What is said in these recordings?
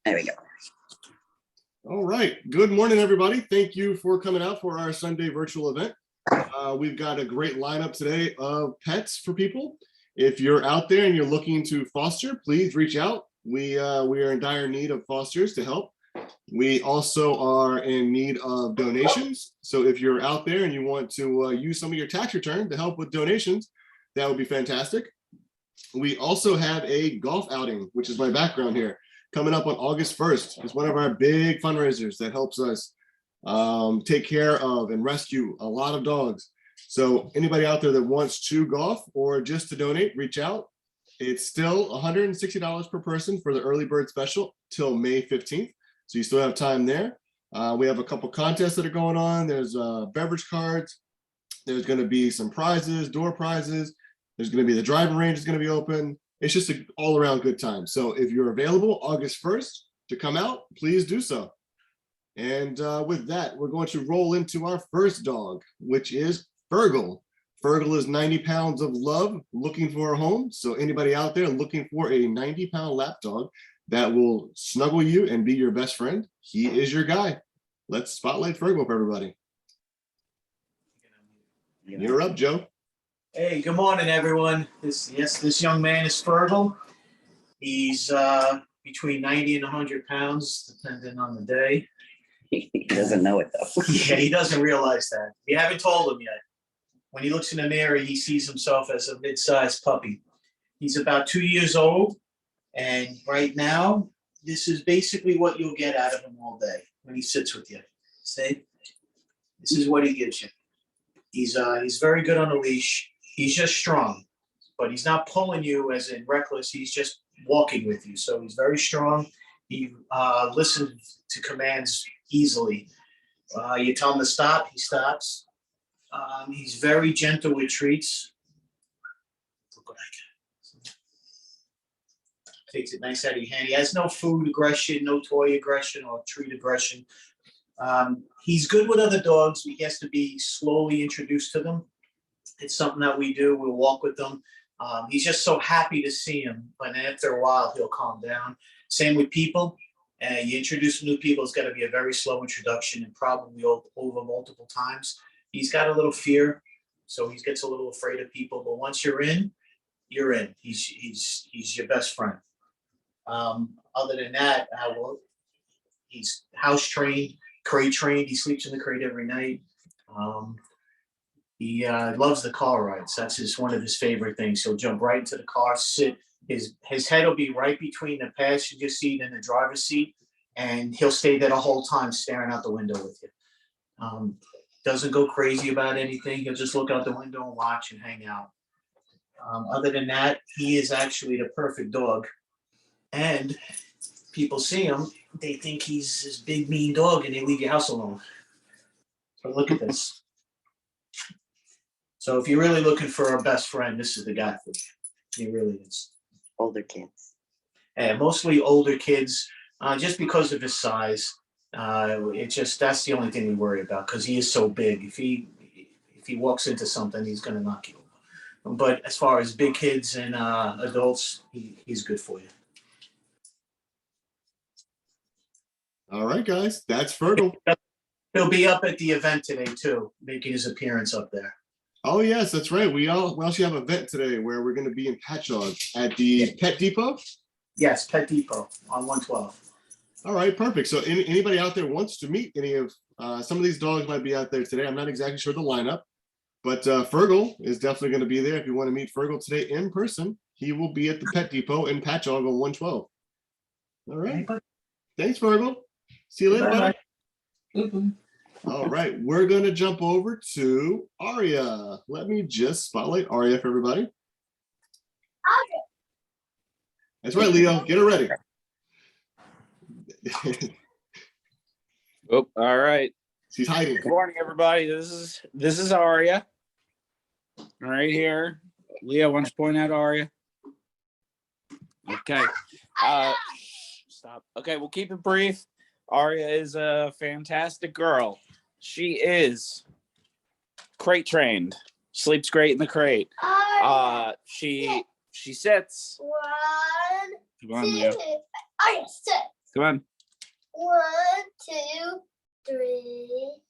There we go. All right. Good morning, everybody. Thank you for coming out for our Sunday virtual event. We've got a great lineup today of pets for people. If you're out there and you're looking to foster, please reach out. We are in dire need of fosters to help. We also are in need of donations. So if you're out there and you want to use some of your tax return to help with donations, that would be fantastic. We also have a golf outing, which is my background here, coming up on August 1st. It's one of our big fundraisers that helps us take care of and rescue a lot of dogs. So anybody out there that wants to golf or just to donate, reach out. It's still $160 per person for the early bird special till May 15th. So you still have time there. We have a couple contests that are going on. There's beverage cards. There's going to be some prizes, door prizes. There's going to be the driving range is going to be open. It's just an all around good time. So if you're available August 1st to come out, please do so. And with that, we're going to roll into our first dog, which is Fergal. Fergal is 90 pounds of love, looking for a home. So anybody out there looking for a 90-pound lap dog that will snuggle you and be your best friend, he is your guy. Let's spotlight Fergal for everybody. You're up, Joe. Hey, good morning, everyone. This young man is Fergal. He's between 90 and 100 pounds, depending on the day. He doesn't know it, though. Yeah, he doesn't realize that. We haven't told him yet. When he looks in the mirror, he sees himself as a mid-sized puppy. He's about 2 years old, and right now, this is basically what you'll get out of him all day when he sits with you. See? This is what he gives you. He's very good on a leash. He's just strong, but he's not pulling you as in reckless. He's just walking with you. So he's very strong. He listens to commands easily. You tell him to stop, he stops. He's very gentle with treats. Look what I get. Takes it nice out of your hand. He has no food aggression, no toy aggression or treat aggression. He's good with other dogs. He has to be slowly introduced to them. It's something that we do. We'll walk with them. He's just so happy to see him, but after a while, he'll calm down. Same with people. You introduce new people, it's got to be a very slow introduction and probably over multiple times. He's got a little fear, so he gets a little afraid of people. But once you're in, you're in. He's your best friend. Other than that, he's house trained, crate trained. He sleeps in the crate every night. He loves the car rides. That's one of his favorite things. He'll jump right into the car, sit. His head will be right between the passenger seat and the driver's seat, and he'll stay there the whole time staring out the window with you. Doesn't go crazy about anything. He'll just look out the window and watch and hang out. Other than that, he is actually the perfect dog. And people see him, they think he's this big, mean dog, and they leave your house alone. So look at this. So if you're really looking for a best friend, this is the guy for you. He really is. Older kids. And mostly older kids, just because of his size. That's the only thing we worry about because he is so big. If he walks into something, he's going to knock you over. But as far as big kids and adults, he's good for you. All right, guys, that's Fergal. He'll be up at the event today too, making his appearance up there. Oh yes, that's right. We actually have an event today where we're going to be in Patchogue at the Pet Depot. Yes, Pet Depot on 112. All right, perfect. So anybody out there wants to meet any of some of these dogs might be out there today. I'm not exactly sure the lineup, but Fergal is definitely going to be there. If you want to meet Fergal today in person, he will be at the Pet Depot in Patchogue on 112. All right. Thanks, Fergal. See you later, buddy. Mm-hmm. All right, we're going to jump over to Aria. Let me just spotlight Aria for everybody. Okay. That's right, Leo. Get her ready. Oh, all right. She's hiding. Good morning, everybody. This is Arya. Right here. Leo, why don't you point out Arya? Okay. Stop. Okay, we'll keep it brief. Arya is a fantastic girl. She is crate trained. Sleeps great in the crate. She sits. One, Come on, two, Leo. Arya, sit. Come on. 1, 2, 3,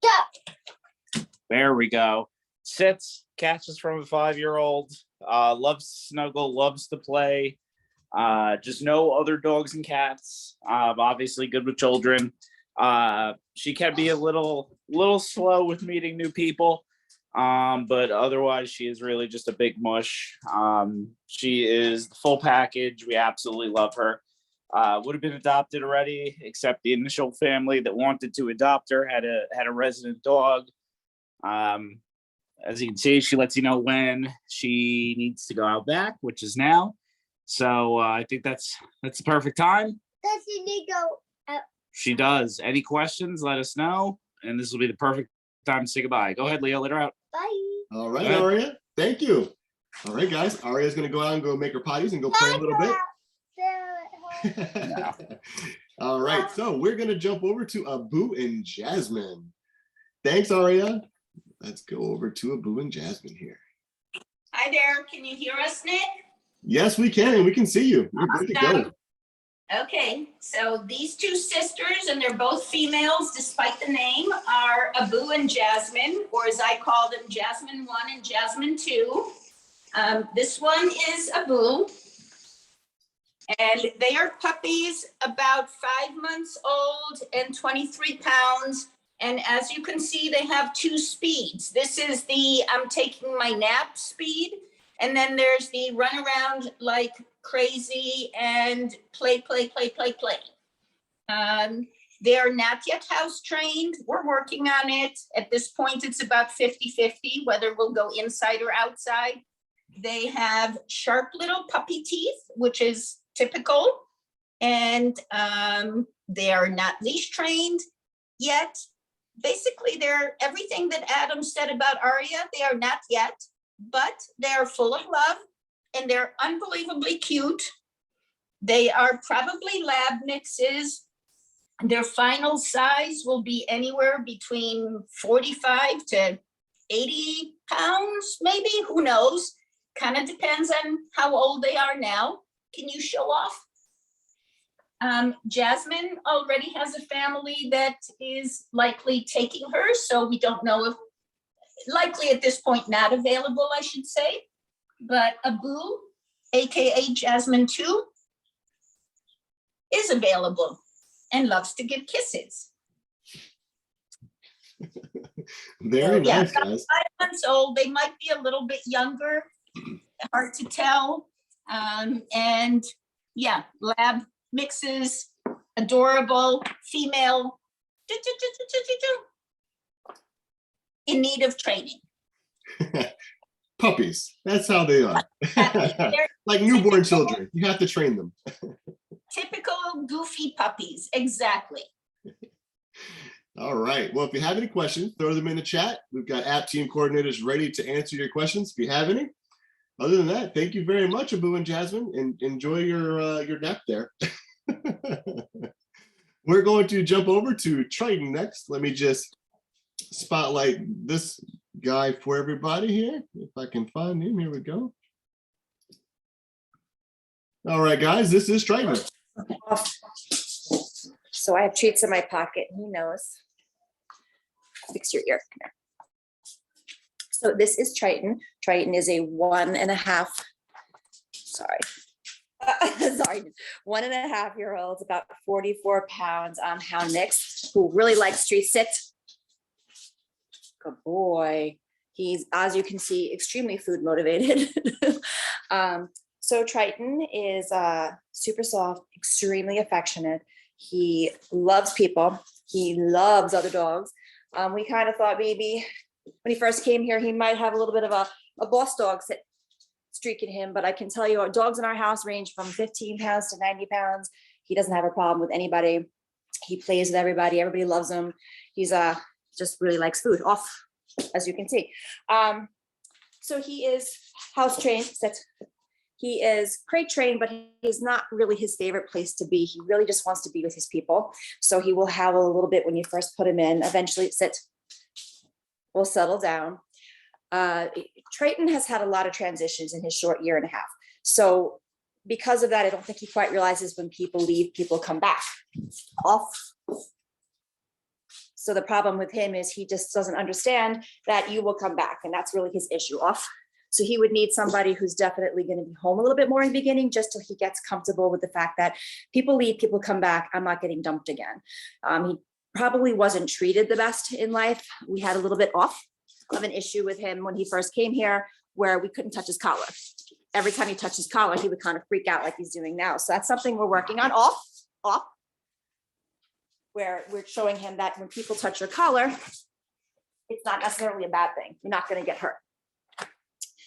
go. There we go. Sits, catches from a 5-year-old. Loves to snuggle, loves to play. Just no other dogs and cats. Obviously good with children. She can be a little slow with meeting new people. But otherwise she is really just a big mush. She is the full package. We absolutely love her. Would have been adopted already, except the initial family that wanted to adopt her had a resident dog. As you can see, she lets you know when she needs to go out back, which is now. So I think that's the perfect time. Does she need to go out? She does. Any questions, let us know. And this will be the perfect time to say goodbye. Go ahead, Leo, let her out. Bye. All right, Go ahead. Aria. Thank you. All right, guys. Aria's going to go out and go make her potties and go play a little bit. All right, so we're going to jump over to Abu and Jasmine. Thanks, Aria. Let's go over to Abu and Jasmine here. Hi there, can you hear us, Nick? Yes, we can, and we can see you. We're good to go. Awesome. Okay, so these two sisters, and they're both females despite the name, are Abu and Jasmine, or as I call them, Jasmine 1 and Jasmine 2. This one is Abu, and they are puppies about 5 months old and 23 pounds. And as you can see, they have 2 speeds. This is the I'm taking my nap speed. And then there's the run around like crazy and play. They're not yet house trained. We're working on it. At this point, it's about 50-50, whether we'll go inside or outside. They have sharp little puppy teeth, which is typical. And they are not leash trained yet. Basically, they're everything that Adam said about Arya. They are not yet, but they're full of love and they're unbelievably cute. They are probably lab mixes. Their final size will be anywhere between 45 to 80 pounds, maybe, who knows? Kind of depends on how old they are now. Can you show off? Jasmine already has a family that is likely taking her, so we don't know if, likely at this point not available, I should say. But Abu, aka Jasmine 2, is available and loves to give kisses. Very nice, about guys. 5 months old. They might be a little bit younger, hard to tell. And yeah, lab mixes, adorable, female, in need of training. Puppies. That's how they are. They're Like newborn children. You have to train them. typical goofy puppies, exactly. All right. Well, if you have any questions, throw them in the chat. We've got app team coordinators ready to answer your questions if you have any. Other than that, thank you very much, Abu and Jasmine, and enjoy your nap there. We're going to jump over to Triton next. Let me just spotlight this guy for everybody here. If I can find him, here we go. All right, guys, this is Triton. So I have treats in my pocket. He knows. Fix your ear. Come here. So this is Triton. Triton is a 1.5. Sorry. Sorry, 1.5-year-old, about 44 pounds, hound mix, who really likes treats. Sit. Good boy. He's, as you can see, extremely food motivated. So Triton is super soft, extremely affectionate. He loves people. He loves other dogs. We kind of thought maybe when he first came here, he might have a little bit of a boss dog streak in him, but I can tell you our dogs in our house range from 15 pounds to 90 pounds. He doesn't have a problem with anybody. He plays with everybody. Everybody loves him. He's just really likes food, off, as you can see. So he is house trained. He is crate trained, but he's not really his favorite place to be. He really just wants to be with his people. So he will howl a little bit when you first put him in. Eventually will settle down. Triton has had a lot of transitions in his short 1.5 years. So because of that, I don't think he quite realizes when people leave, people come back. Off. So the problem with him is he just doesn't understand that you will come back, and that's really his issue. Off. So he would need somebody who's definitely going to be home a little bit more in the beginning, just till he gets comfortable with the fact that people leave, people come back. I'm not getting dumped again. He probably wasn't treated the best in life. We had a little bit off of an issue with him when he first came here, where we couldn't touch his collar. Every time he touched his collar, he would kind of freak out like he's doing now. So that's something we're working on. Off, where we're showing him that when people touch your collar, it's not necessarily a bad thing. You're not going to get hurt.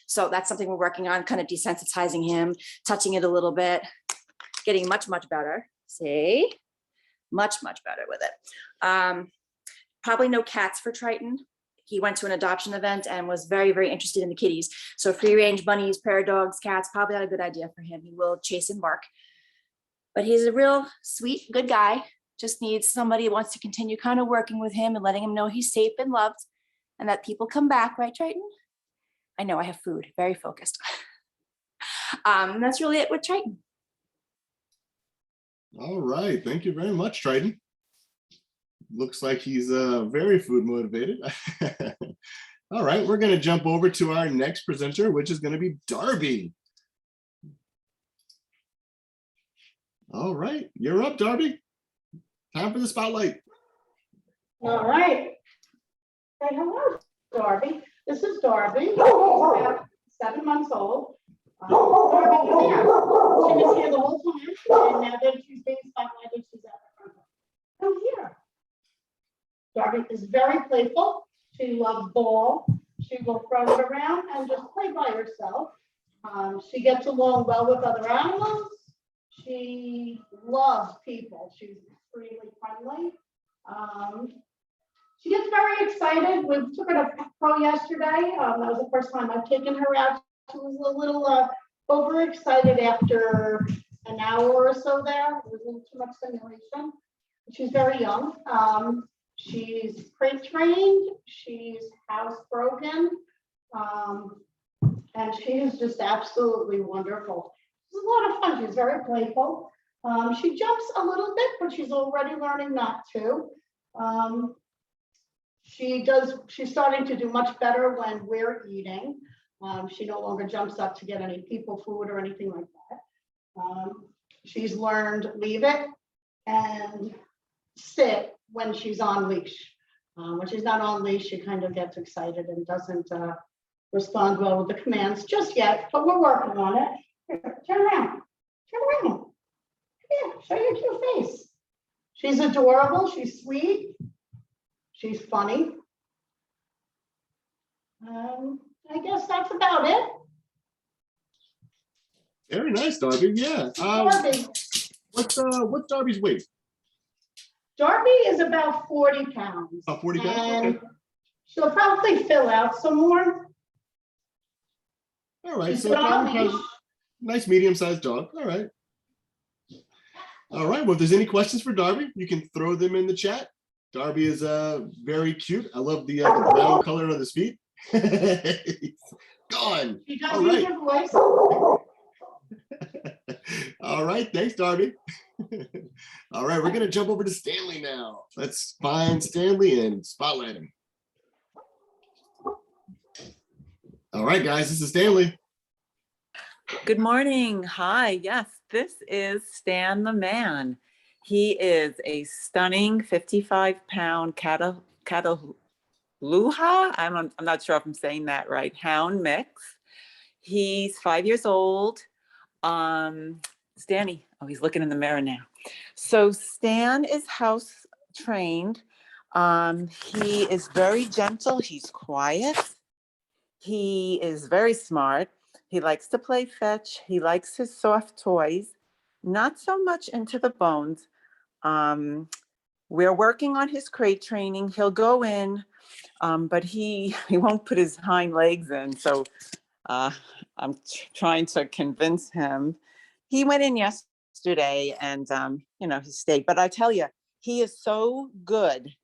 So that's something we're working on, kind of desensitizing him, touching it a little bit, getting much, much better. See, much, much better with it. Probably no cats for Triton. He went to an adoption event and was very, very interested in the kitties. So free range bunnies, prairie dogs, cats, probably not a good idea for him. He will chase and bark. But he's a real sweet, good guy. Just needs somebody who wants to continue kind of working with him and letting him know he's safe and loved and that people come back, right, Triton? I know I have food, very focused. That's really it with Triton. All right, thank you very much, Triton. Looks like he's very food motivated. All right, we're going to jump over to our next presenter, which is going to be Darby. All right, you're up, Darby. Time for the spotlight. All right. Say hello, Darby. This is Darby. She's about 7 months old. Darby, come here. She was here the whole time, and now that she's being spotlighted, she's at the front. Come here. Darby is very playful. She loves ball. She will throw it around and just play by herself. She gets along well with other animals. She loves people. She's extremely friendly. She gets very excited. We took her to Pet Pro yesterday. That was the first time I've taken her out. She was a little overexcited after an hour or so there. There was a little too much stimulation. She's very young. She's crate trained. She's housebroken. And she is just absolutely wonderful. It's a lot of fun. She's very playful. She jumps a little bit, but she's already learning not to. She's starting to do much better when we're eating. She no longer jumps up to get any people food or anything like that. She's learned leave it and sit when she's on leash. When she's not on leash, she kind of gets excited and doesn't respond well with the commands just yet, but we're working on it. Here, turn around. Turn around. Yeah, show your cute face. She's adorable. She's sweet. She's funny. I guess that's about it. Very nice, Darby. Yeah. Darby. What's Darby's weight? Darby is about 40 pounds. About 40 pounds? And Okay. she'll probably fill out some more. All right. She's So got Darby a has leash. nice medium-sized dog. All right. All right. Well, if there's any questions for Darby, you can throw them in the chat. Darby is very cute. I love the brown color of his feet. Gone. She does All use right. her voice. All right. Thanks, Darby. All right. We're going to jump over to Stanley now. Let's find Stanley and spotlight him. All right, guys. This is Stanley. Good morning. Hi. Yes, this is Stan the man. He is a stunning 55-pound Cataluha. I'm not sure if I'm saying that right. Hound mix. He's 5 years old. Stanny. Oh, he's looking in the mirror now. So Stan is house trained. He is very gentle. He's quiet. He is very smart. He likes to play fetch. He likes his soft toys, not so much into the bones. We're working on his crate training. He'll go in, but he won't put his hind legs in. So I'm trying to convince him. He went in yesterday and, he stayed. But I tell you, he is so good.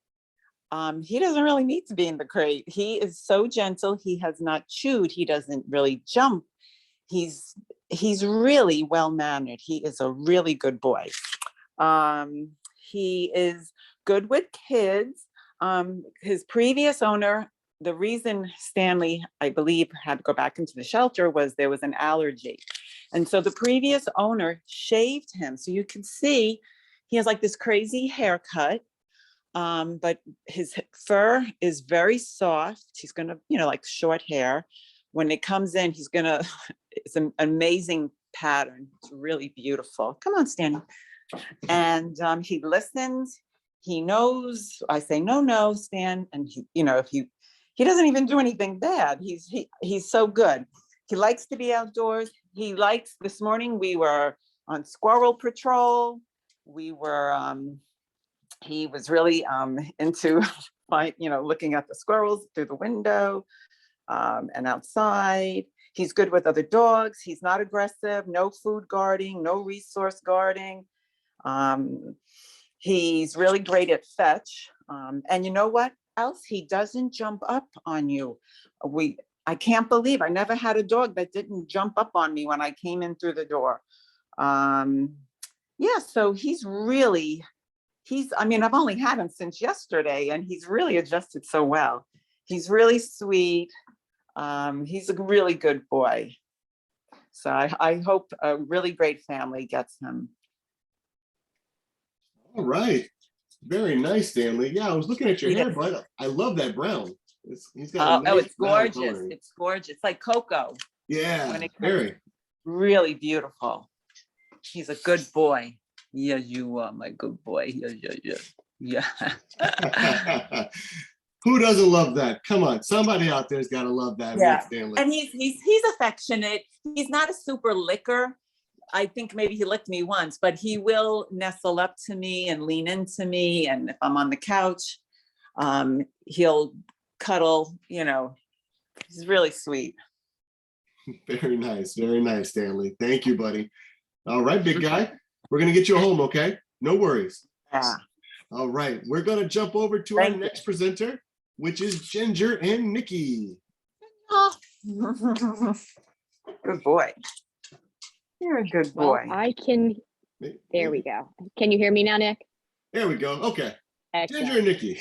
He doesn't really need to be in the crate. He is so gentle. He has not chewed. He doesn't really jump. He's he's really well mannered. He is a really good boy. He is good with kids. His previous owner, the reason Stanley, I believe, had to go back into the shelter was there was an allergy. And so the previous owner shaved him. So you can see he has like this crazy haircut, but his fur is very soft. He's gonna, like short hair. When it comes in, it's an amazing pattern. It's really beautiful. Come on, Stanley. And he listens. He knows. I say, no, Stan. And he doesn't even do anything bad. He's so good. He likes to be outdoors. This morning we were on squirrel patrol. He was really into looking at the squirrels through the window and outside. He's good with other dogs. He's not aggressive, no food guarding, no resource guarding. He's really great at fetch. And you know what else? He doesn't jump up on you. I can't believe I never had a dog that didn't jump up on me when I came in through the door. So I've only had him since yesterday, and he's really adjusted so well. He's really sweet. He's a really good boy. So I hope a really great family gets him. All right. Very nice, Stanley. Yeah, I was looking at your hair, but I love that brown. He's got a nice it's gorgeous. coloring. It's gorgeous. It's like cocoa. Yeah, very. Really beautiful. He's a good boy. Yeah, you are my good boy. Yeah. Who doesn't love that? Come on, somebody out there's got to love that. Yeah, Stanley. and he's affectionate. He's not a super licker. I think maybe he licked me once, but he will nestle up to me and lean into me. And if I'm on the couch, he'll cuddle. He's really sweet. Very nice, Stanley. Thank you, buddy. All right, big guy. We're gonna get you home, okay? No worries. Yeah. All right, we're gonna jump over to our next presenter, which is Ginger and Nicky. Oh. Good boy. You're a good boy. Well, there we go. Can you hear me now, Nick? There we go. Okay. Excellent. Ginger and Nicky.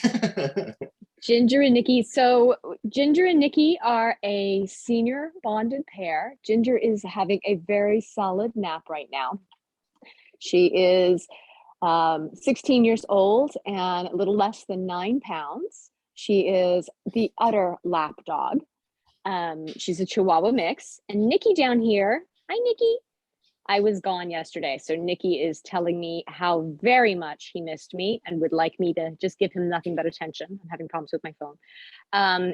Ginger and Nicky. So Ginger and Nicky are a senior bonded pair. Ginger is having a very solid nap right now. She is 16 years old and a little less than 9 pounds. She is the utter lap dog. She's a Chihuahua mix. And Nicky down here, hi Nicky. I was gone yesterday, so Nicky is telling me how very much he missed me and would like me to just give him nothing but attention. I'm having problems with my phone.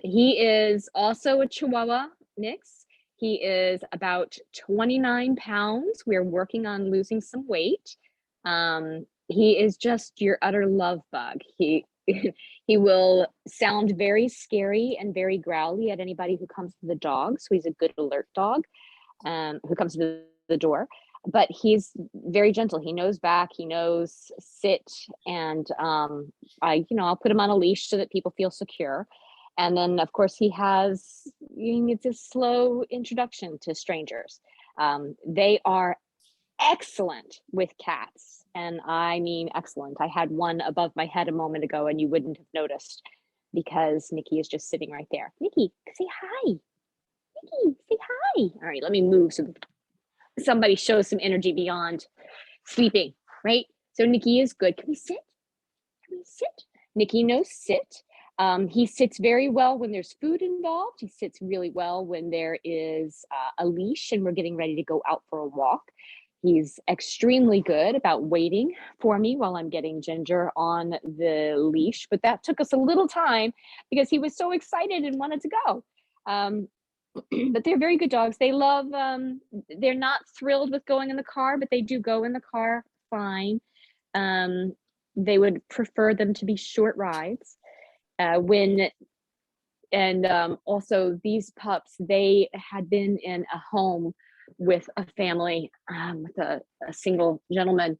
He is also a Chihuahua mix. He is about 29 pounds. We're working on losing some weight. He is just your utter love bug. He will sound very scary and very growly at anybody who comes to the dog. So he's a good alert dog who comes to the door, but he's very gentle. He knows back, he knows sit, and I'll put him on a leash so that people feel secure. And then of course it's a slow introduction to strangers. They are excellent with cats, and I mean excellent. I had one above my head a moment ago and you wouldn't have noticed because Nicky is just sitting right there. Nicky, say hi. Nicky, say hi. All right, let me move so somebody shows some energy beyond sleeping, right? So Nicky is good. Can we sit? Nicky knows sit. He sits very well when there's food involved. He sits really well when there is a leash and we're getting ready to go out for a walk. He's extremely good about waiting for me while I'm getting Ginger on the leash, but that took us a little time because he was so excited and wanted to go. But they're very good dogs. They love, they're not thrilled with going in the car, but they do go in the car fine. They would prefer them to be short rides. Also these pups, they had been in a home with a family, with a single gentleman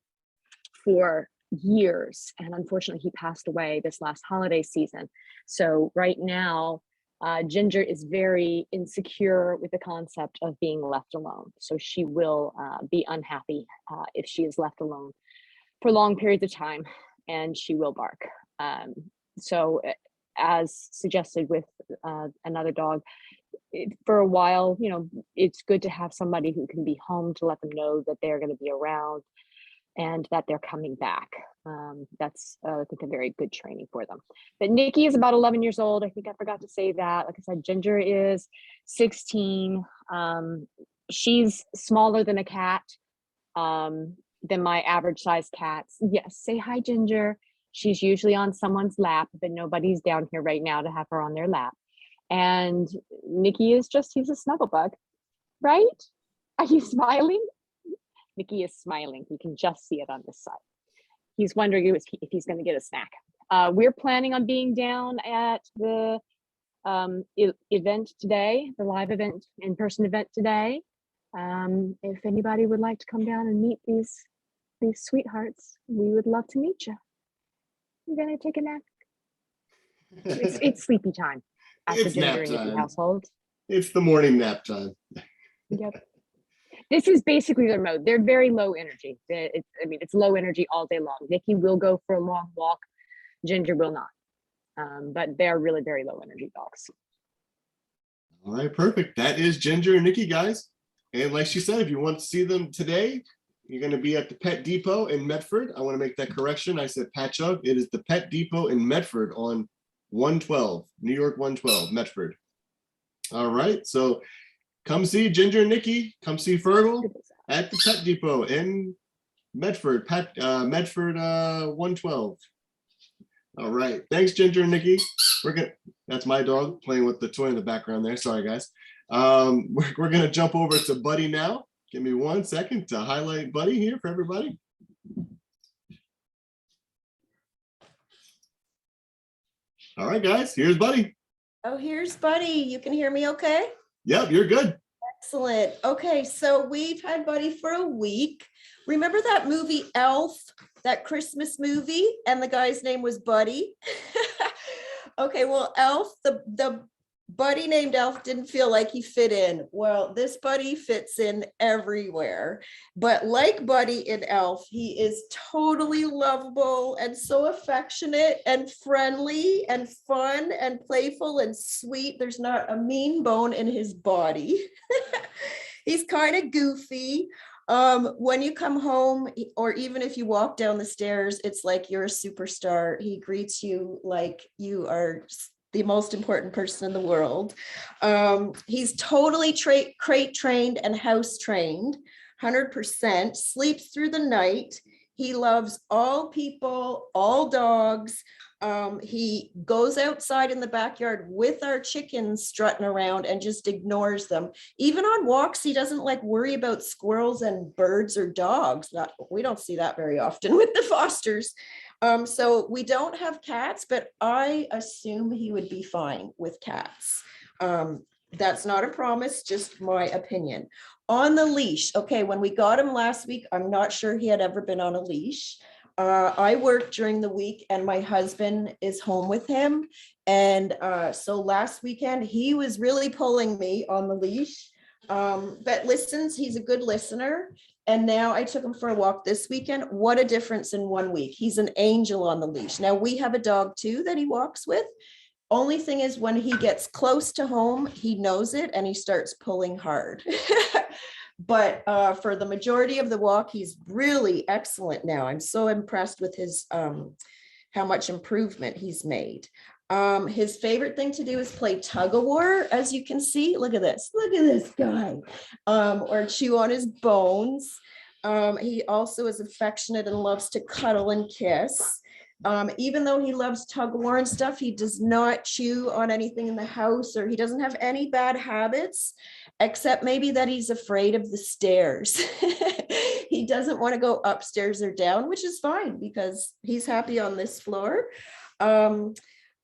for years. And unfortunately he passed away this last holiday season. So right now, Ginger is very insecure with the concept of being left alone. So she will be unhappy if she is left alone for long periods of time, and she will bark. So as suggested with another dog, for a while, you know, it's good to have somebody who can be home to let them know that they're going to be around and that they're coming back. That's, I think, a very good training for them. But Nicky is about 11 years old. I think I forgot to say that. Like I said, Ginger is 16. She's smaller than a cat, than my average size cats. Yes, say hi, Ginger. She's usually on someone's lap, but nobody's down here right now to have her on their lap. And Nicky is just, he's a snuggle bug, right? Are you smiling? Nicky is smiling. You can just see it on this side. He's wondering if he's going to get a snack. We're planning on being down at the event today, the live event, in-person event today. If anybody would like to come down and meet these sweethearts, we would love to meet you. You're going to take a nap? It's sleepy time at the It's nap Ginger and Nicky time. household. It's the morning nap time. Yep. This is basically their mode. They're very low energy. It's low energy all day long. Nicky will go for a long walk. Ginger will not. But they're really very low energy dogs. All right, perfect. That is Ginger and Nicky, guys. And like she said, if you want to see them today, you're going to be at the Pet Depot in Medford. I want to make that correction. I said Patch Up. It is the Pet Depot in Medford on 112, New York 112, Medford. All right, so come see Ginger and Nicky. Come see Fergal at the Pet Depot in Medford, Medford 112. All right, thanks, Ginger and Nicky. That's my dog playing with the toy in the background there. Sorry, guys. We're gonna jump over to Buddy now. Give me 1 second to highlight Buddy here for everybody. All right, guys, here's Buddy. Oh, here's Buddy. You can hear me okay? Yep, you're good. Excellent. Okay, so we've had Buddy for a week. Remember that movie Elf, that Christmas movie, and the guy's name was Buddy? Okay, well, Elf, the Buddy named Elf didn't feel like he fit in. Well, this Buddy fits in everywhere. But like Buddy in Elf, he is totally lovable and so affectionate and friendly and fun and playful and sweet. There's not a mean bone in his body. He's kind of goofy. When you come home, or even if you walk down the stairs, it's like you're a superstar. He greets you like you are the most important person in the world. He's totally crate trained and house trained, 100%, sleeps through the night. He loves all people, all dogs. He goes outside in the backyard with our chickens strutting around and just ignores them. Even on walks, he doesn't like worry about squirrels and birds or dogs. We don't see that very often with the Fosters. So we don't have cats, but I assume he would be fine with cats. That's not a promise, just my opinion. On the leash, okay, when we got him last week, I'm not sure he had ever been on a leash. I work during the week and my husband is home with him. And so last weekend, he was really pulling me on the leash, but listens, he's a good listener. And now I took him for a walk this weekend. What a difference in 1 week. He's an angel on the leash. Now we have a dog too that he walks with. Only thing is when he gets close to home, he knows it and he starts pulling hard. But for the majority of the walk, he's really excellent now. I'm so impressed with his how much improvement he's made. His favorite thing to do is play tug of war, as you can see. Look at this guy. Or chew on his bones. He also is affectionate and loves to cuddle and kiss. Even though he loves tug of war and stuff, he does not chew on anything in the house, or he doesn't have any bad habits, except maybe that he's afraid of the stairs. He doesn't want to go upstairs or down, which is fine because he's happy on this floor.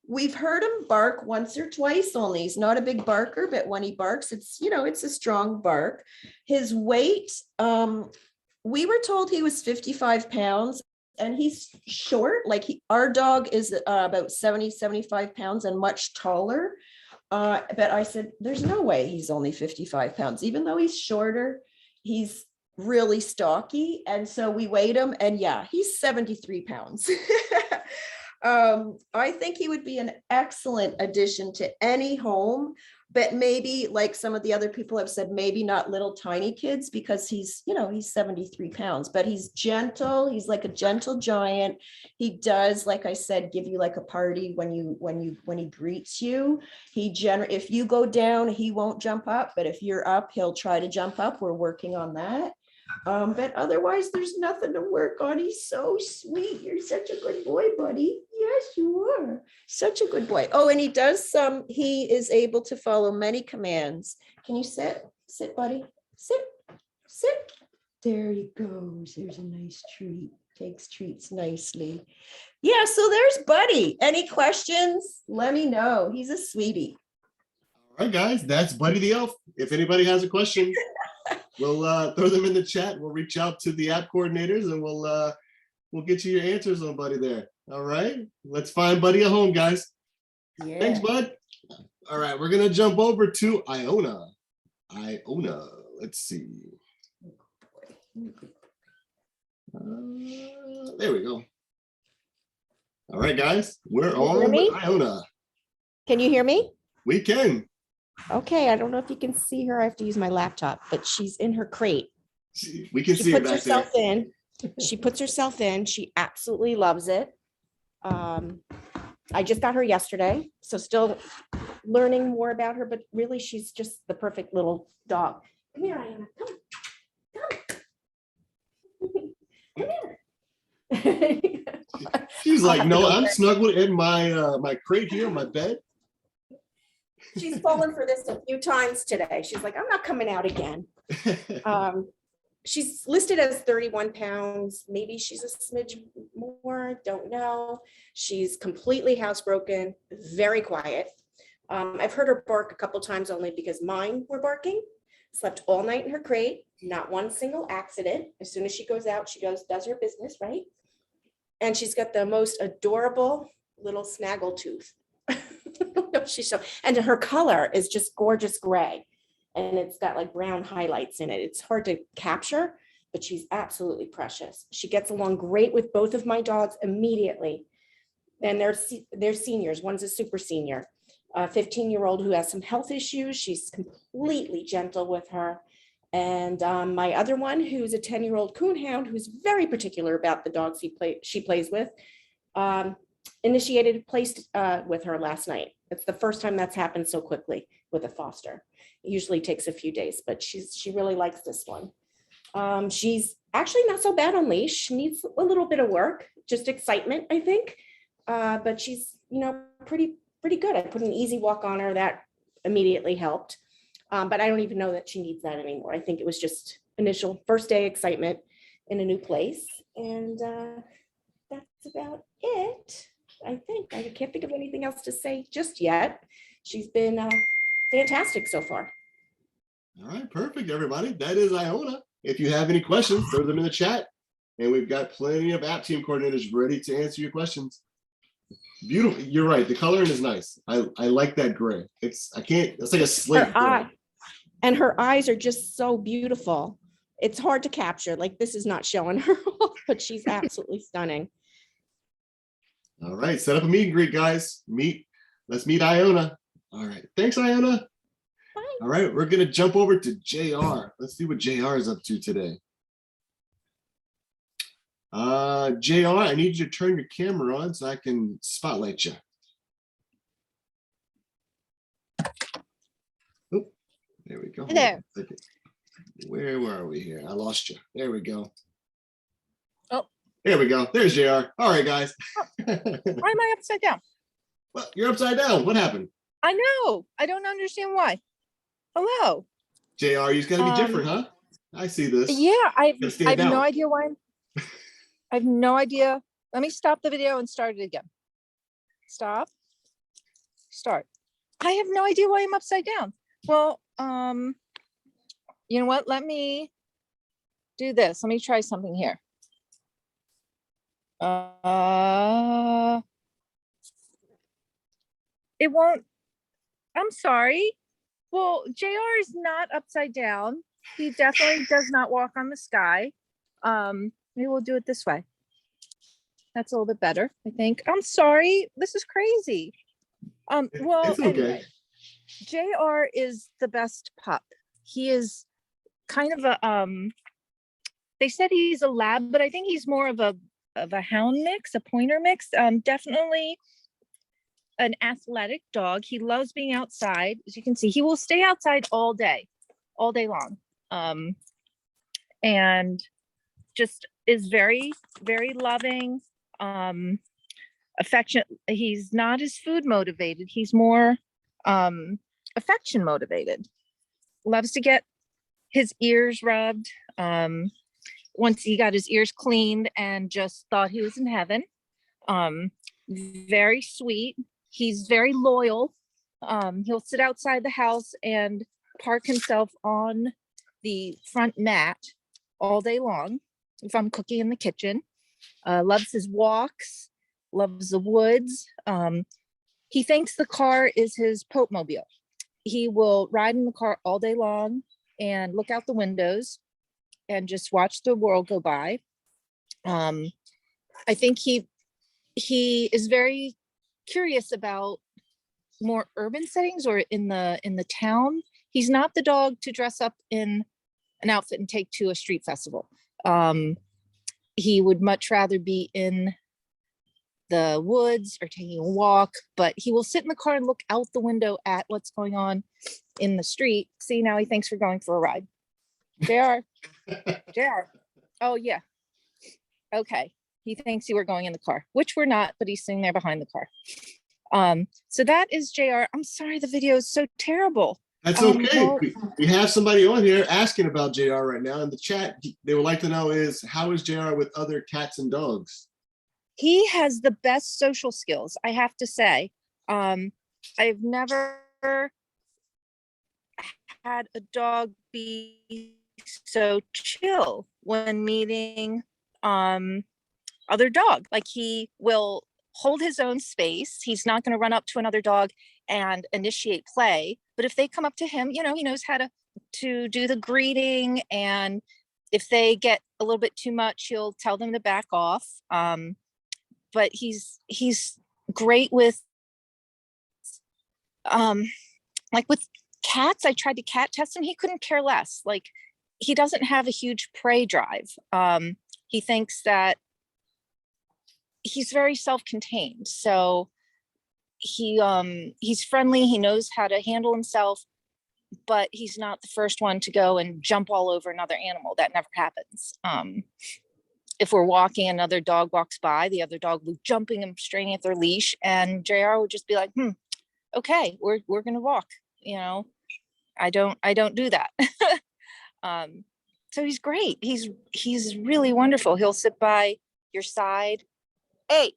We've heard him bark once or twice only. He's not a big barker, but when he barks, it's, you know, it's a strong bark. His weight, we were told he was 55 pounds. And he's short, like our dog is about 70, 75 pounds and much taller. But I said, there's no way he's only 55 pounds, even though he's shorter, he's really stocky. And so we weighed him and yeah, he's 73 pounds. I think he would be an excellent addition to any home, but maybe like some of the other people have said, maybe not little tiny kids because he's, you know, he's 73 pounds, but he's gentle. He's like a gentle giant. He does, like I said, give you like a party when he greets you. If you go down, he won't jump up, but if you're up, he'll try to jump up. We're working on that. But otherwise, there's nothing to work on. He's so sweet. You're such a good boy, buddy. Yes, you are. Such a good boy. Oh, and he does he is able to follow many commands. Can you sit? Sit, buddy. Sit. Sit. There he goes. There's a nice treat. Takes treats nicely. Yeah, so there's Buddy. Any questions? Let me know. He's a sweetie. All right, guys, that's Buddy the Elf. If anybody has a question, we'll throw them in the chat. We'll reach out to the app coordinators and we'll get you your answers on Buddy there. All right, let's find Buddy a home, guys. Yeah. Thanks, bud. All right, we're gonna jump over to Iona. Iona, let's see. There we go. All right, guys, we're on with Iona. Can you hear me? We can. Okay, I don't know if you can see her. I have to use my laptop, but she's in her crate. We can She see her puts back there. herself in. She puts herself in. She absolutely loves it. I just got her yesterday, so still learning more about her, but really she's just the perfect little dog. Come here, Iona. Come here. She's like, no, I'm snuggled in my my crate here, my bed. She's fallen for this a few times today. She's like, I'm not coming out again. She's listed as 31 pounds. Maybe she's a smidge more, don't know. She's completely housebroken, very quiet. I've heard her bark a couple times only because mine were barking. Slept all night in her crate, not one single accident. As soon as she goes out, she goes, does her business, right? And she's got the most adorable little snaggle tooth. She's so, and her color is just gorgeous gray. And it's got like brown highlights in it. It's hard to capture, but she's absolutely precious. She gets along great with both of my dogs immediately. And they're seniors. One's a super senior, a 15-year-old who has some health issues. She's completely gentle with her. And my other one, who's a 10-year-old coonhound, who's very particular about the dogs she plays with, initiated placed with her last night. It's the first time that's happened so quickly with a foster. It usually takes a few days, but she really likes this one. She's actually not so bad on leash. She needs a little bit of work, just excitement, I think. But she's, pretty good. I put an easy walk on her that immediately helped. But I don't even know that she needs that anymore. I think it was just initial first day excitement in a new place. And that's about it. I think I can't think of anything else to say just yet. She's been fantastic so far. All right, perfect, everybody. That is Iona. If you have any questions, throw them in the chat. And we've got plenty of app team coordinators ready to answer your questions. Beautiful. You're right. The coloring is nice. I like that gray. It's like a slate. And her eyes are just so beautiful. It's hard to capture. Like this is not showing her off, but she's absolutely stunning. All right, set up a meet and greet, guys. Let's meet Iona. All right, thanks, Iona. Bye. All right, we're gonna jump over to JR. Let's see what JR is up to today. JR, I need you to turn your camera on so I can spotlight you. Oop, there we go. There. Where were we here? I lost you. There we go. Oh. There we go. There's JR. All right, guys. Why am I upside down? Well, you're upside down. What happened? I know. I don't understand why. Hello. JR, you've got to be different, huh? I see this. Yeah, I have no out. idea why. I have no idea. Let me stop the video and start it again. Stop. Start. I have no idea why I'm upside down. Well, you know what? Let me do this. Let me try something here. It won't. I'm sorry. Well, JR is not upside down. He definitely does not walk on the sky. Maybe we'll do it this way. That's a little bit better, I think. I'm sorry. This is crazy. Well, It's okay. anyway, JR is the best pup. He is kind of a they said he's a lab, but I think he's more of a hound mix, a pointer mix. Definitely an athletic dog. He loves being outside. As you can see, he will stay outside all day long. And just is very, very loving, affectionate. He's not as food motivated. He's more affection motivated. Loves to get his ears rubbed. Once he got his ears cleaned and just thought he was in heaven. Very sweet. He's very loyal. He'll sit outside the house and park himself on the front mat all day long if I'm cooking in the kitchen. Loves his walks, loves the woods. He thinks the car is his Pope mobile. He will ride in the car all day long and look out the windows and just watch the world go by. I think he is very curious about more urban settings or in the town. He's not the dog to dress up in an outfit and take to a street festival. He would much rather be in the woods or taking a walk, but he will sit in the car and look out the window at what's going on in the street. See, now he thinks we're going for a ride. JR. Oh yeah. Okay. He thinks you were going in the car, which we're not, but he's sitting there behind the car. So that is JR. I'm sorry, the video is so terrible. That's okay. We have somebody on here asking about JR right now in the chat. They would like to know how is JR with other cats and dogs? He has the best social skills, I have to say. I've never had a dog be so chill when meeting other dog. Like, he will hold his own space. He's not going to run up to another dog and initiate play. But if they come up to him, he knows how to do the greeting. And if they get a little bit too much, he'll tell them to back off. But he's great with, like with cats. I tried to cat test him. He couldn't care less. Like, he doesn't have a huge prey drive. He thinks that he's very self-contained. So he's friendly. He knows how to handle himself, but he's not the first one to go and jump all over another animal. That never happens. If we're walking, another dog walks by, the other dog will be jumping and straining at their leash, and JR would just be like, okay, we're gonna walk. I don't do that. So he's great. He's really wonderful. He'll sit by your side. Hey,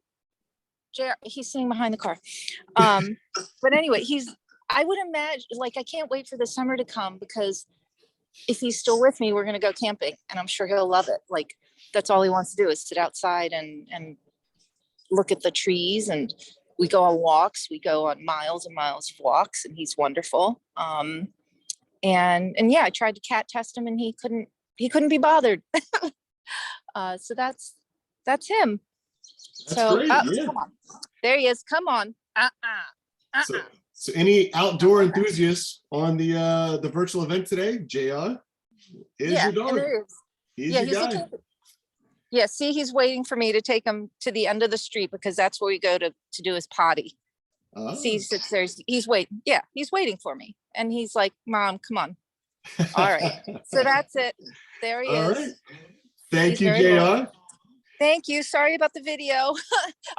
JR, he's sitting behind the car. But anyway, I would imagine, like, I can't wait for the summer to come, because if he's still with me, we're gonna go camping, and I'm sure he'll love it. Like, that's all he wants to do is sit outside and look at the trees. And we go on walks. We go on miles and miles of walks, and he's wonderful. And yeah, I tried to cat test him, and he couldn't be bothered. So that's him. That's great, yeah. Come on. There he is. Come on. So any outdoor enthusiasts on the virtual event today, JR is your dog. There is. He's Yeah, your guy. Yeah, see, he's waiting for me to take him to the end of the street, because that's where we go to do his potty. Oh. See, he sits there, he's waiting. Yeah, he's waiting for me. And he's like, Mom, come on. All right. So that's it. There he All is. right. Thank He's you, very JR. loyal. Thank you. Sorry about the video.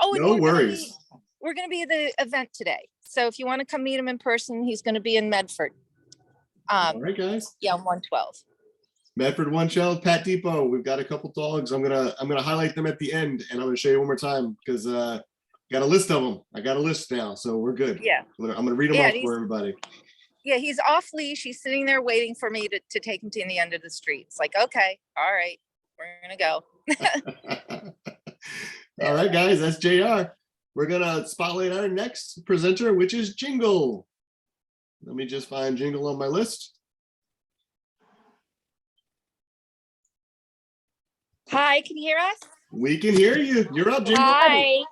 Oh, and No worries. we're going to be at the event today. So if you want to come meet him in person, he's going to be in Medford. All right, guys. Yeah, on 112. Medford One Child, Pat Depot. We've got a couple dogs. I'm gonna highlight them at the end, and I'm gonna show you one more time, because got a list of them. I got a list now, so we're good. Yeah. I'm gonna read them Yeah, off for everybody. Yeah, he's off leash. He's sitting there waiting for me to take him to the end of the street. It's like, okay, all right, we're gonna go. All right, guys, that's JR. We're gonna spotlight our next presenter, which is Jingle. Let me just find Jingle on my list. Hi, can you hear us? We can hear you. You're up, Jingle. Hi.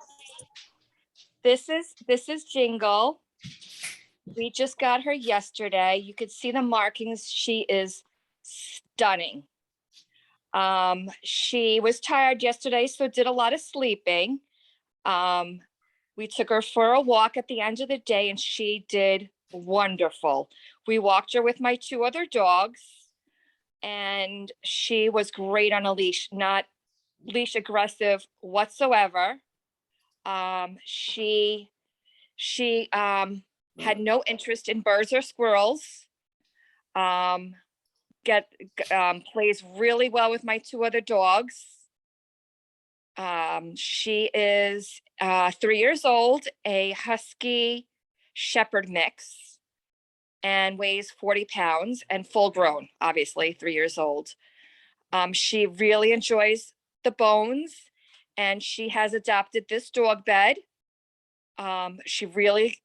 This is Jingle. We just got her yesterday. You could see the markings. She is stunning. She was tired yesterday, so did a lot of sleeping. We took her for a walk at the end of the day and she did wonderful. We walked her with my 2 other dogs and she was great on a leash, not leash aggressive whatsoever. She had no interest in birds or squirrels. Plays really well with my 2 other dogs. She is 3 years old, a husky shepherd mix, and weighs 40 pounds and full grown, obviously 3 years old. She really enjoys the bones and she has adopted this dog bed. She really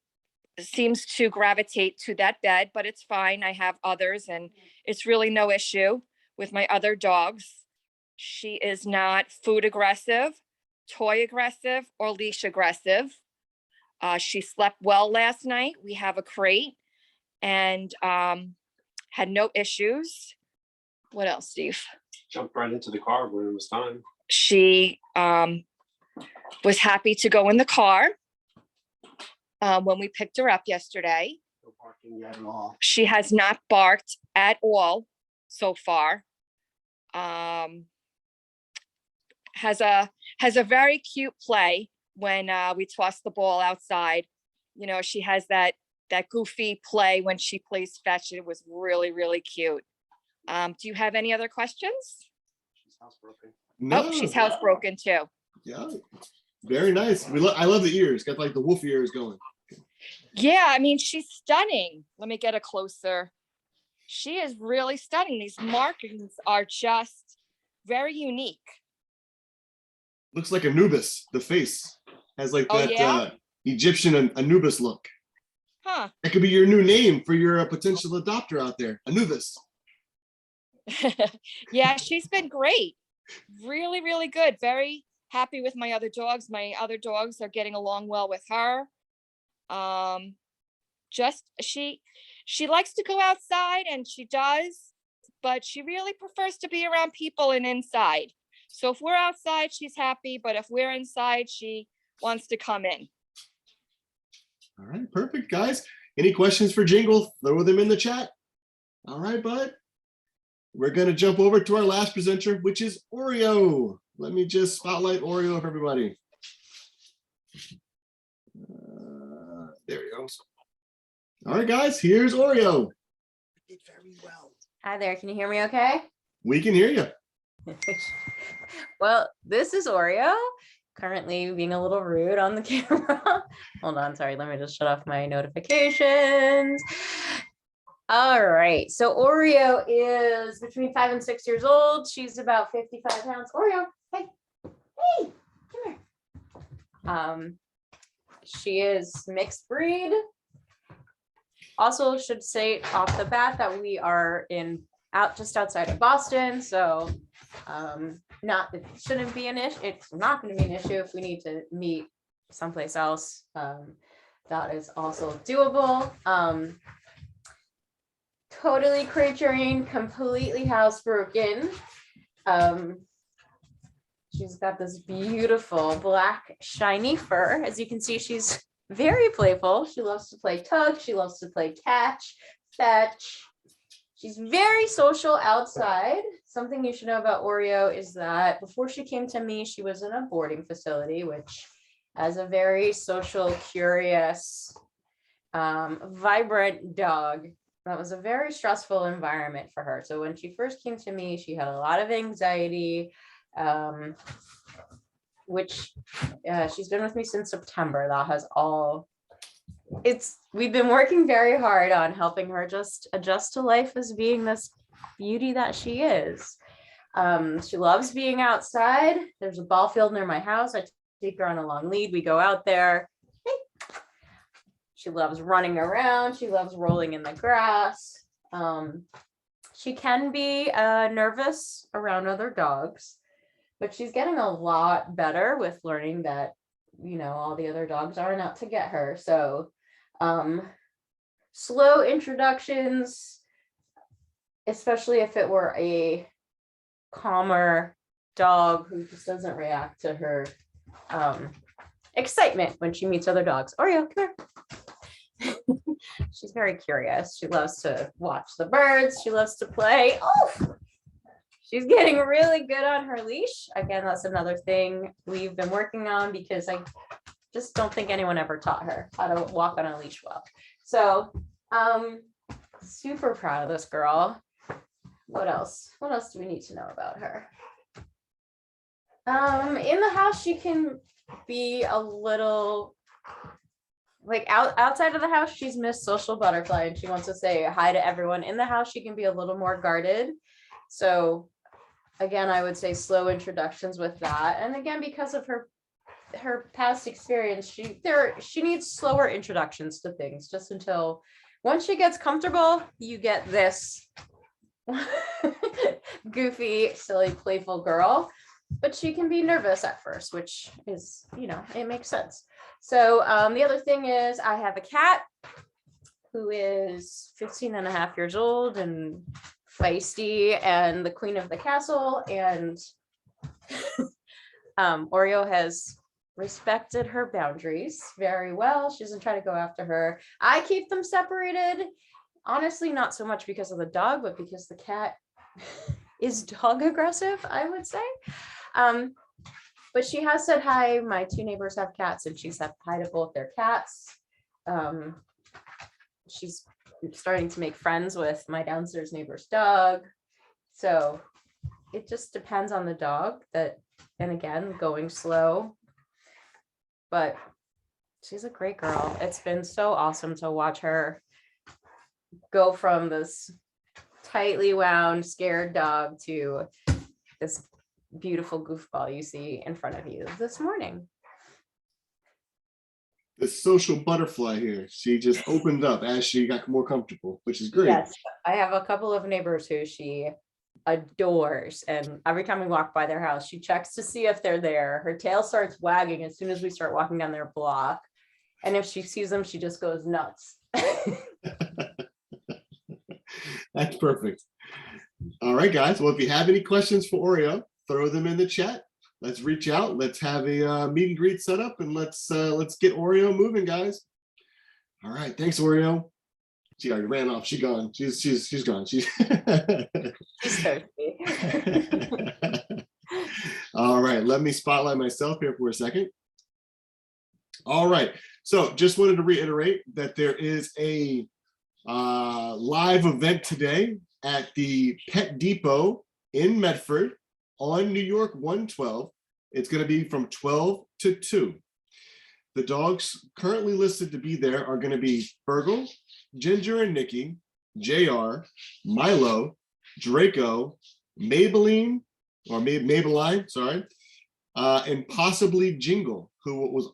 seems to gravitate to that bed, but it's fine. I have others and it's really no issue with my other dogs. She is not food aggressive, toy aggressive, or leash aggressive. She slept well last night. We have a crate and had no issues. What else, Steve? Jumped right into the car when it was time. She was happy to go in the car when we picked her up yesterday. No barking yet at all. She has not barked at all so far. Has a very cute play when we toss the ball outside. You know, she has that goofy play when she plays fetch. It was really, really cute. Do you have any other questions? She's housebroken. No. Oh, she's housebroken too. Yeah, very nice. I love the ears. Got like the wolf ears going. Yeah, I mean, she's stunning. Let me get a closer. She is really stunning. These markings are just very unique. Looks like Anubis. The face has like Oh, that yeah? Egyptian Anubis look. Huh. That could be your new name for your potential adopter out there, Anubis. Yeah, she's been great. Really, really good. Very happy with my other dogs. My other dogs are getting along well with her. Just she likes to go outside and she does, but she really prefers to be around people and inside. So if we're outside, she's happy, but if we're inside, she wants to come in. All right, perfect, guys. Any questions for Jingle? Throw them in the chat. All right, bud. We're going to jump over to our last presenter, which is Oreo. Let me just spotlight Oreo for everybody. There he goes. All right, guys, here's Oreo. Did very well. Hi there, can you hear me okay? We can hear you. Well, this is Oreo, currently being a little rude on the camera. Hold on, sorry, let me just shut off my notifications. All right, so Oreo is between 5 and 6 years old. She's about 55 pounds. Oreo, hey, come here. She is mixed breed. Also should say off the bat that we are just outside of Boston, so it shouldn't be an issue. It's not going to be an issue if we need to meet someplace else. That is also doable. Totally crate trained, completely housebroken. She's got this beautiful black shiny fur. As you can see, she's very playful. She loves to play tug. She loves to play catch, fetch. She's very social outside. Something you should know about Oreo is that before she came to me, she was in a boarding facility, which as a very social, curious, vibrant dog, that was a very stressful environment for her. So when she first came to me, she had a lot of anxiety, which she's been with me since September. That has all, we've been working very hard on helping her just adjust to life as being this beauty that she is. She loves being outside. There's a ball field near my house. I take her on a long lead. We go out there. She loves running around. She loves rolling in the grass. She can be nervous around other dogs, but she's getting a lot better with learning that, you know, all the other dogs aren't out to get her. So slow introductions, especially if it were a calmer dog who just doesn't react to her excitement when she meets other dogs. Oreo, come here. She's very curious. She loves to watch the birds. She loves to play. Oh, she's getting really good on her leash. Again, that's another thing we've been working on because I just don't think anyone ever taught her how to walk on a leash well. So super proud of this girl. What else? What else do we need to know about her? In the house, she can be a little like outside of the house, she's Miss Social Butterfly and she wants to say hi to everyone. In the house, she can be a little more guarded. So again, I would say slow introductions with that. And again, because of her past experience, she needs slower introductions to things just until once she gets comfortable, you get this goofy, silly, playful girl. But she can be nervous at first, which is, you know, it makes sense. So the other thing is I have a cat who is 15 and a half years old and feisty and the queen of the castle. And Oreo has respected her boundaries very well. She doesn't try to go after her. I keep them separated. Honestly, not so much because of the dog, but because the cat is dog aggressive, I would say. But she has said hi. My two neighbors have cats and she said hi to both their cats. She's starting to make friends with my downstairs neighbor's dog. So it just depends on the dog and again, going slow. But she's a great girl. It's been so awesome to watch her go from this tightly wound, scared dog to this beautiful goofball you see in front of you this morning. The social butterfly here. She just opened up as she got more comfortable, which is great. Yes, I have a couple of neighbors who she adores, and every time we walk by their house, she checks to see if they're there. Her tail starts wagging as soon as we start walking down their block, and if she sees them, she just goes nuts. That's perfect. All right, guys. Well, if you have any questions for Oreo, throw them in the chat. Let's reach out. Let's have a meet and greet set up, and let's get Oreo moving, guys. All right. Thanks, Oreo. She already ran off. She's gone. She's gone. She's thirsty. All right. Let me spotlight myself here for a second. All right. So just wanted to reiterate that there is a live event today at the Pet Depot in Medford on New York 112. It's going to be from 12 to 2. The dogs currently listed to be there are going to be Fergal, Ginger and Nicky, JR, Milo, Draco, Maybelline, sorry, and possibly Jingle, who was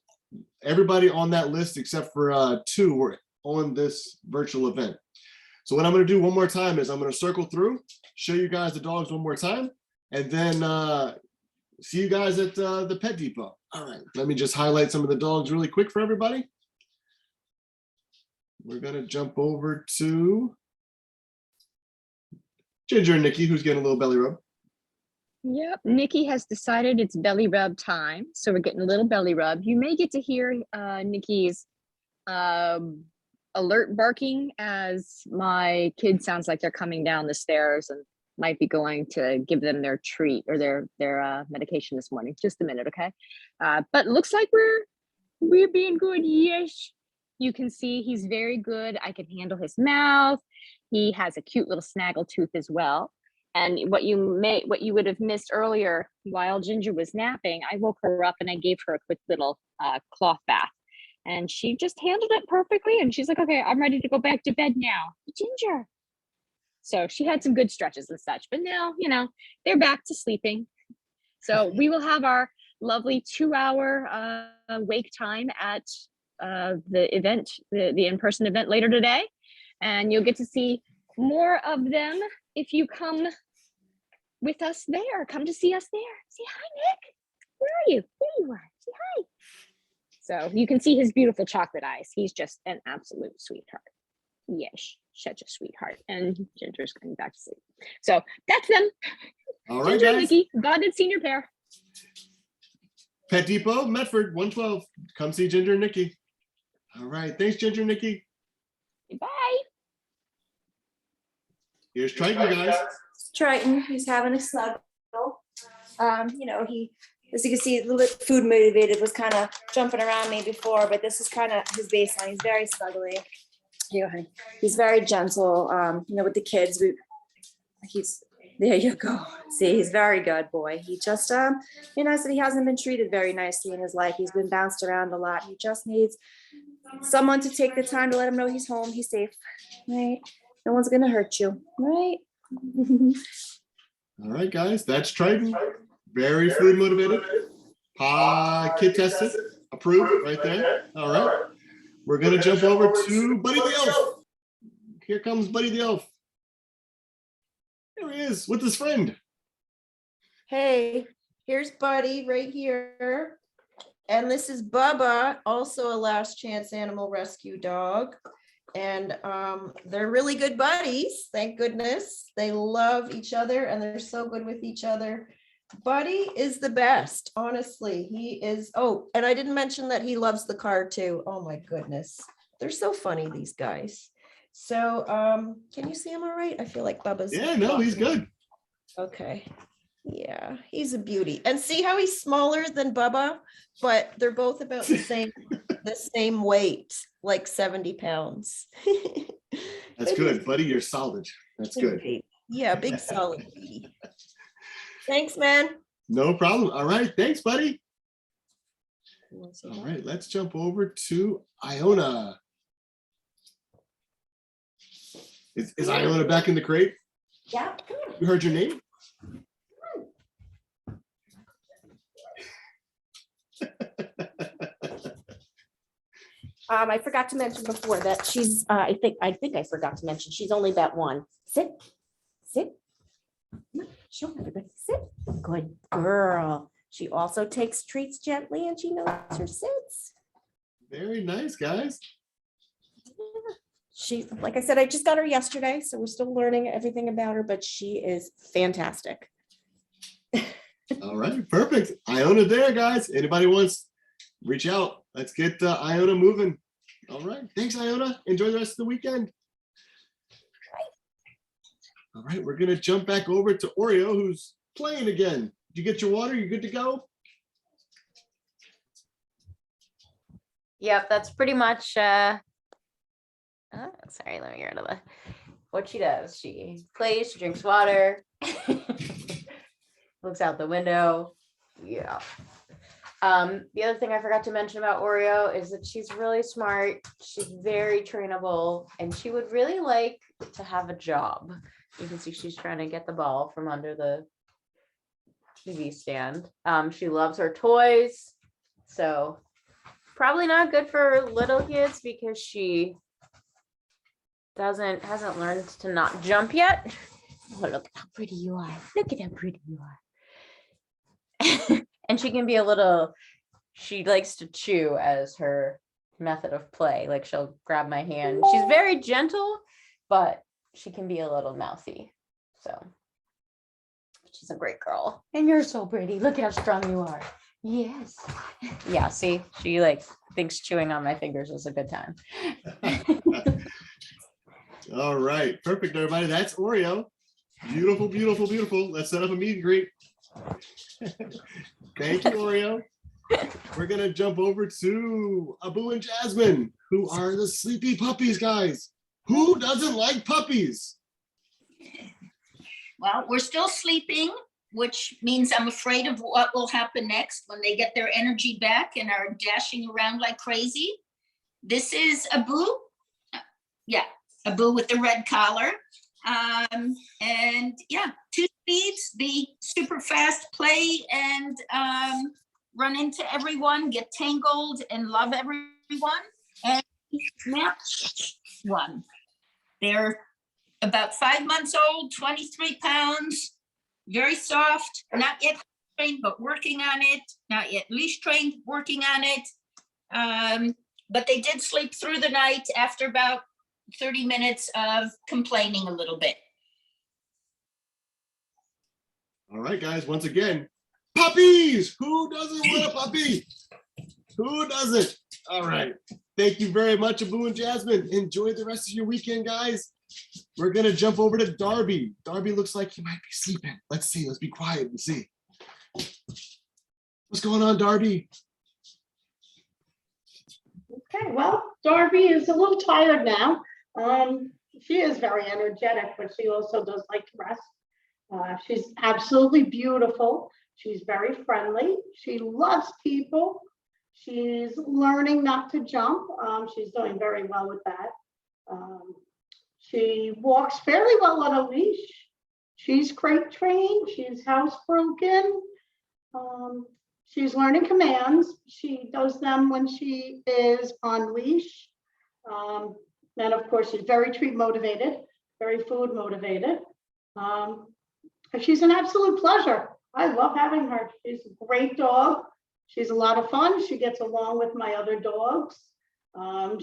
everybody on that list except for 2 were on this virtual event. So what I'm going to do one more time is I'm going to circle through, show you guys the dogs one more time, and then see you guys at the Pet Depot. All right, let me just highlight some of the dogs really quick for everybody. We're going to jump over to Ginger and Nicky, who's getting a little belly rub. Yep, Nicky has decided it's belly rub time, so we're getting a little belly rub. You may get to hear Nicky's alert barking as my kid sounds like they're coming down the stairs and might be going to give them their treat or their medication this morning. Just a minute, okay? But looks like we're being good. Yes, you can see he's very good. I can handle his mouth. He has a cute little snaggle tooth as well. And what you would have missed earlier while Ginger was napping, I woke her up and I gave her a quick little cloth bath. And she just handled it perfectly. And she's like, okay, I'm ready to go back to bed now. Ginger. So she had some good stretches and such, but now, you know, they're back to sleeping. So we will have our lovely 2-hour wake time at the event, the in-person event later today. And you'll get to see more of them if you come with us there. Come to see us there. Say hi, Nick. Where are you? There you are. Say hi. So you can see his beautiful chocolate eyes. He's just an absolute sweetheart. Yes, such a sweetheart. And Ginger's going back to sleep. So that's them. All right, Ginger and guys. Nicky, bonded senior pair. Pet Depot, Medford, 112. Come see Ginger and Nicky. All right. Thanks, Ginger and Nicky. Bye. Here's Triton, guys. Triton, he's having a snuggle. You know, he, as you can see, a little bit food motivated, was kind of jumping around me before, but this is kind of his baseline. He's very snuggly. Here, honey. He's very gentle. You know, with the kids, he's there. You go. See, he's very good boy. He just, you know, said he hasn't been treated very nicely in his life. He's been bounced around a lot. He just needs someone to take the time to let him know he's home. He's safe, right? No one's gonna hurt you, right? All right, guys. That's Triton. Very food motivated. Kid tested. Approved right there. All right. We're going to jump over to Buddy the Elf. Here comes Buddy the Elf. There he is with his friend. Hey, here's Buddy right here. And this is Bubba, also a last chance animal rescue dog. And they're really good buddies, thank goodness. They love each other and they're so good with each other. Buddy is the best, honestly. He is, oh, and I didn't mention that he loves the car too. Oh my goodness. They're so funny, these guys. So can you see him all right? I feel like Bubba's. Yeah, no, he's good. Okay. Yeah, he's a beauty. And see how he's smaller than Bubba, but they're both about the same weight, like 70 pounds. That's good, Buddy. You're solid. That's good. Yeah, big solid baby. Thanks, man. No problem. All right. Thanks, Buddy. All right. Let's jump over to Iona. Is Iona back in the crate? Yeah. You heard your name? I forgot to mention before that she's, I think I forgot to mention, she's only about one. Sit, sit. Show everybody, sit. Good girl. She also takes treats gently and she knows her sits. Very nice, guys. She, like I said, I just got her yesterday, so we're still learning everything about her, but she is fantastic. All right. Perfect. Iona there, guys. Anybody wants, reach out. Let's get Iona moving. All right. Thanks, Iona. Enjoy the rest of the weekend. All right. We're going to jump back over to Oreo, who's playing again. Did you get your water? You good to go? Yep, that's pretty much, sorry, let me get rid of the, what she does. She plays, she drinks water, looks out the window. Yeah. The other thing I forgot to mention about Oreo is that she's really smart. She's very trainable and she would really like to have a job. You can see she's trying to get the ball from under the TV stand. She loves her toys. So probably not good for little kids because she hasn't learned to not jump yet. Oh, look how pretty you are. Look at how pretty you are. And she can be a little, she likes to chew as her method of play. Like she'll grab my hand. She's very gentle, but she can be a little mouthy. So she's a great girl. And you're so pretty. Look how strong you are. Yes. Yeah, see, she like thinks chewing on my fingers is a good time. All right. Perfect, everybody. That's Oreo. Beautiful, beautiful, beautiful. Let's set up a meet and greet. Thank you, Oreo. We're going to jump over to Abu and Jasmine, who are the sleepy puppies, guys. Who doesn't like puppies? Well, we're still sleeping, which means I'm afraid of what will happen next when they get their energy back and are dashing around like crazy. This is Abu. Yeah, Abu with the red collar. And yeah, 2 speeds, be super fast, play and run into everyone, get tangled and love everyone. one and snap one. They're about 5 months old, 23 pounds, very soft, not yet trained, but working on it, not yet leash trained, working on it. But they did sleep through the night after about 30 minutes of complaining a little bit. All right, guys, once again, puppies! Who doesn't want a puppy? Who doesn't? All right. Thank you very much, Abu and Jasmine. Enjoy the rest of your weekend, guys. We're going to jump over to Darby. Darby looks like he might be sleeping. Let's see. Let's be quiet and see. What's going on, Darby? Okay, well, Darby is a little tired now. She is very energetic, but she also does like to rest. She's absolutely beautiful. She's very friendly. She loves people. She's learning not to jump. She's doing very well with that. She walks fairly well on a leash. She's crate trained. She's housebroken. She's learning commands. She does them when she is on leash. And of course, she's very treat motivated, very food motivated. She's an absolute pleasure. I love having her. She's a great dog. She's a lot of fun. She gets along with my other dogs.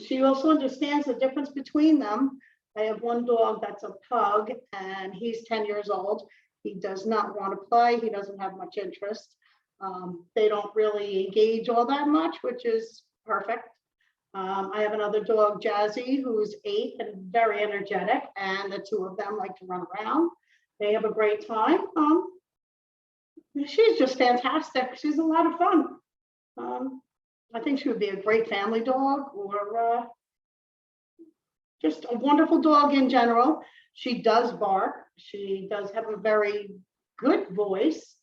She also understands the difference between them. I have one dog that's a pug and he's 10 years old. He does not want to play. He doesn't have much interest. They don't really engage all that much, which is perfect. I have another dog, Jazzy, who's 8 and very energetic, and the two of them like to run around. They have a great time. She's just fantastic. She's a lot of fun. I think she would be a great family dog or just a wonderful dog in general. She does bark. She does have a very good voice.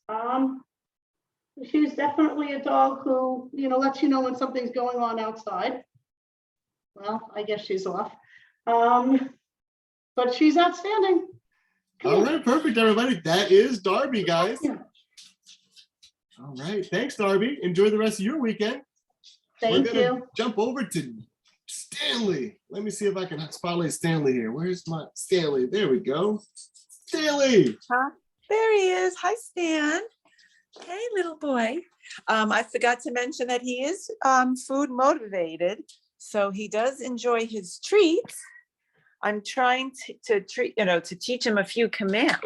She's definitely a dog who, lets you know when something's going on outside. Well, I guess she's off. But she's outstanding. All right, perfect, everybody. That is Darby, guys. All right, thanks, Darby. Enjoy the rest of your weekend. Thank We're gonna you. jump over to Stanley. Let me see if I can spotlight Stanley here. Where's my Stanley? There we go. Stanley. Huh? There he is. Hi, Stan. Hey, little boy. I forgot to mention that he is food motivated, so he does enjoy his treats. I'm trying to teach him a few commands.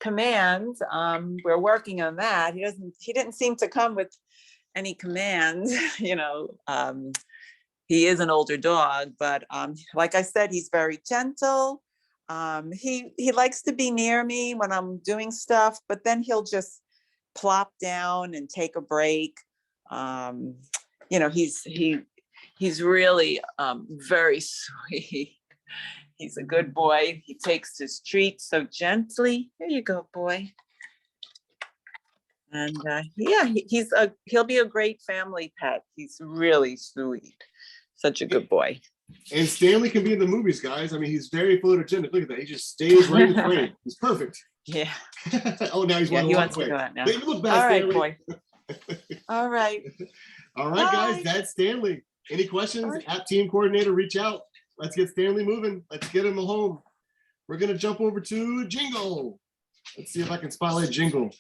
We're working on that. He didn't seem to come with any commands. He is an older dog, but like I said, he's very gentle. He likes to be near me when I'm doing stuff, but then he'll just plop down and take a break. He's really very sweet. He's a good boy. He takes his treats so gently. Here you go, boy. And he'll be a great family pet. He's really sweet. Such a good boy. And Stanley can be in the movies, guys. I mean, he's very photogenic. Look at that. He just stays right in the frame. He's perfect. Yeah. Oh, now he's He running wants away. to go out now. Hey, look back, All right, Stanley. boy. All right. All right, guys. Bye. That's Stanley. Any questions? App team coordinator, reach out. Let's get Stanley moving. Let's get him home. We're gonna jump over to Jingle. Let's see if I can spotlight Jingle.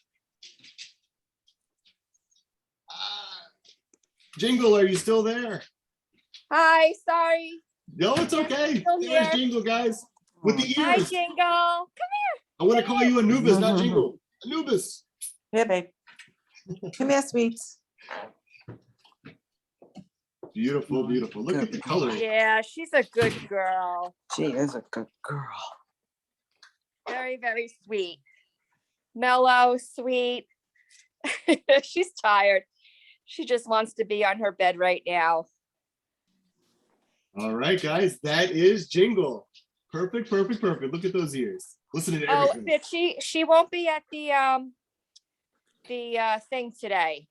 Jingle, are you still there? Hi, sorry. No, it's okay. still There's here. Jingle, guys. With the Hi, ears. Jingle. Come I want to call you Anubis, not Jingle. Anubis. Yeah, babe. Come here, sweets. Beautiful, beautiful. Look at the color. here. Yeah, she's a good girl. She is a good girl. Very, very sweet. Mellow, sweet. She's tired. She just wants to be on her bed right now. All right, guys, that is Jingle. Perfect, perfect, perfect. Look at those ears. Listen to Oh, everything. but she won't be at the thing today.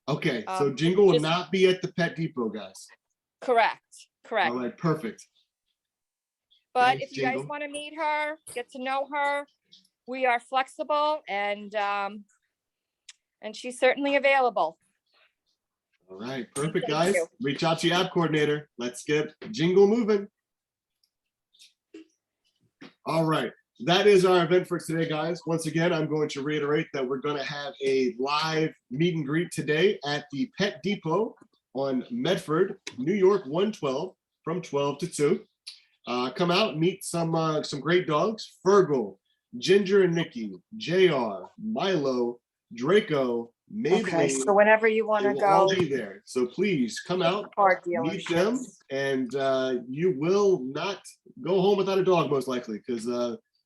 Okay, so Jingle will just- not be at the Pet Depot, guys. Correct. All right, perfect. But Thanks, if you guys Jingle. want to meet her, get to know her, we are flexible and she's certainly available. All right, perfect, Thank guys. you. Reach out to your app coordinator. Let's get Jingle moving. All right, that is our event for today, guys. Once again, I'm going to reiterate that we're going to have a live meet and greet today at the Pet Depot on Medford, New York 112 from 12 to 2. Come out, meet some great dogs. Fergal, Ginger and Nicky, JR, Milo, Draco, Maybelline. Okay, so whenever you want They to will all go, be there. So please come out, car meet them, dealerships. and you will not go home without a dog, most likely, because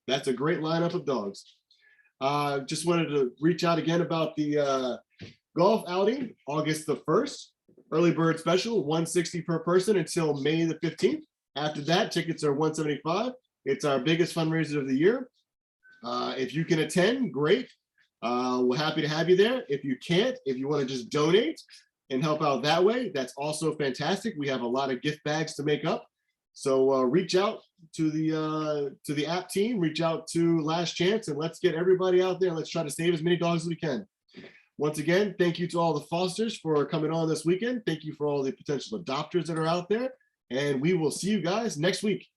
that's a great lineup of dogs. Just wanted to reach out again about the golf outing, August the 1st. Early bird special, $160 per person until May the 15th. After that, tickets are $175. It's our biggest fundraiser of the year. If you can attend, great. We're happy to have you there. If you can't, if you want to just donate and help out that way, that's also fantastic. We have a lot of gift bags to make up. So reach out to the app team, reach out to Last Chance, and let's get everybody out there. Let's try to save as many dogs as we can. Once again, thank you to all the fosters for coming on this weekend. Thank you for all the potential adopters that are out there. And we will see you guys next week.